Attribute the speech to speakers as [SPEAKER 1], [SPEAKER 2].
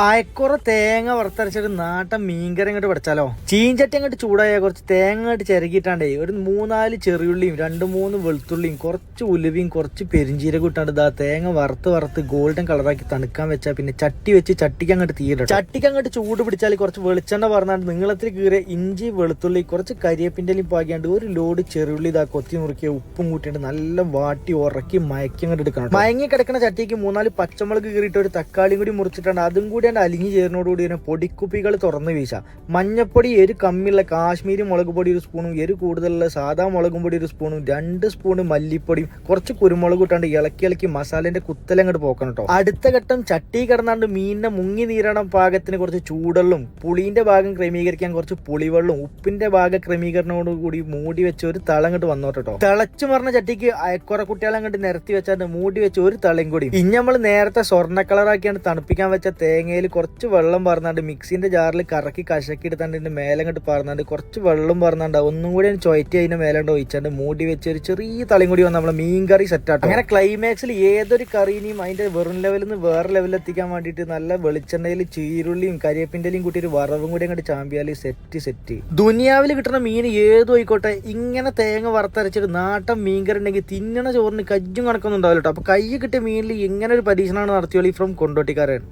[SPEAKER 1] അയക്കുറ തേങ്ങ വറുത്തരച്ചിട്ട് നാട്ടൻ മീൻകറി അങ്ങോട്ട് പഠിച്ചാലോ. ചീഞ്ചട്ടി അങ്ങോട്ട് ചൂടായ കുറച്ച് തേങ്ങ അങ്ങോട്ട് ചിരകിയിട്ടാണ്ടേ ഒരു 3-4 ചെറിയുള്ളിയും 2-3 വെളുത്തുള്ളിയും കുറച്ച് ഉലുവയും കുറച്ച് പെരിഞ്ചീരകം ഇട്ടാണ്ട് ഇതാ തേങ്ങ വറുത്ത് ഗോൾഡൻ കളറാക്കി തണുക്കാൻ വെച്ചാൽ പിന്നെ ചട്ടി വെച്ച് ചട്ടിക്ക് അങ്ങോട്ട് തീയിടും. ചട്ടിക്ക് അങ്ങോട്ട് ചൂട് പിടിച്ചാൽ കുറച്ച് വെളിച്ചെണ്ണ പറഞ്ഞാണ്ട് നീളത്തിൽ കീറിയ ഇഞ്ചി വെളുത്തുള്ളി കുറച്ച് കരിയേപ്പിൻ്റെലും പാകിയാണ്ട് ഒരു ലോഡ് ചെറിയുള്ളി ഇതാ കൊത്തി നുറുക്കിയ ഉപ്പും കൂട്ടിയിട്ട് നല്ല വാട്ടി ഉറക്കി മയക്കി അങ്ങോട്ട് എടുക്കണം. മയങ്ങി കിടക്കുന്ന ചട്ടിക്ക് 3-4 പച്ചമുളക് കീറിയിട്ട് ഒരു തക്കാളിയും കൂടി മുറിച്ചിട്ടാണ് അതും കൂടി അലിഞ്ഞു ചേർന്നോടുകൂടി തന്നെ പൊടിക്കുപ്പികൾ തുറന്ന് വീശ. മഞ്ഞപ്പൊടി എരു കമ്മിയുള്ള കാശ്മീരി മുളക് പൊടി 1 സ്പൂണും എരു കൂടുതലുള്ള സാധാ മുളകും പൊടി 1 സ്പൂണും 2 സ്പൂണ് മല്ലിപ്പൊടിയും കുറച്ച് കുരുമുളക് ഇട്ടാണ്ട് ഇളക്കി മസാലേന്റെ കുത്തലങ്ങോട്ട് പോക്കണം കേട്ടോ. അടുത്ത ഘട്ടം ചട്ടി കിടന്നാണ്ട് മീനിനെ മുങ്ങി നീരണം പാകത്തിന് കുറച്ച് ചൂടെള്ളും പുളീന്റെ ഭാഗം ക്രമീകരിക്കാൻ കുറച്ച് പുളിവെള്ളം ഉപ്പിന്റെ ഭാഗം ക്രമീകരണത്തോടു കൂടി മൂടി വെച്ച് ഒരു തളങ്ങോട്ട് വന്നോട്ടോ. തിളച്ചു മറിഞ്ഞ ചട്ടിക്ക് അയക്കുറ കുട്ടികളെ അങ്ങോട്ട് നിരത്തി വെച്ചാണ്ട് മൂടി വെച്ച് ഒരു തളയും കൂടി ഇനി നമ്മൾ നേരത്തെ സ്വർണ്ണ കളറാക്കിയാണ് തണുപ്പിക്കാൻ വെച്ച തേങ്ങയിൽ കുറച്ച് വെള്ളം പറഞ്ഞാണ്ട് മിക്സിന്റെ ജാറിൽ കറക്കി കശക്കി എടുത്താണ്ട് ഇതിന്റെ മേലെ അങ്ങോട്ട് പറഞ്ഞാണ്ട് കുറച്ച് വെള്ളം പറഞ്ഞാണ്ട് ഒന്നും കൂടി ചൊയറ്റി അതിന്റെ മേലോട്ട് ഒഴിച്ചാണ്ട് മൂടി വെച്ച് ഒരു ചെറിയ തളയും കൂടി വന്ന് നമ്മളെ മീൻ കറി സെറ്റാട്ടോ. അങ്ങനെ ക്ലൈമാക്സിൽ ഏതൊരു കറീനെയും അതിന്റെ വെറും ലെവലിൽ നിന്ന് വേറെ ലെവലിൽ എത്തിക്കാൻ വേണ്ടിയിട്ട് നല്ല വെളിച്ചെണ്ണയിൽ ചീരുള്ളിയും കരിയേപ്പിന്റെയും കൂട്ടി ഒരു വറവും കൂടി അങ്ങോട്ട് ചാമ്പിയാൽ സെറ്റ്. ദുനിയാവിൽ കിട്ടുന്ന മീൻ ഏതും ആയിക്കോട്ടെ ഇങ്ങനെ തേങ്ങ വറുത്തരച്ചിട്ട് നാട്ടൻ മീൻ കറി ഉണ്ടെങ്കിൽ തിന്നണ ചോറിന് കജ്ജും കണക്കൊന്നും ഉണ്ടാവില്ല കേട്ടോ. അപ്പൊ കൈ കിട്ടിയ മീനിൽ ഇങ്ങനെ ഒരു പരീക്ഷണമാണ് നടത്തിയോളി ഫ്രം കൊണ്ടോട്ടിക്കാരൻ.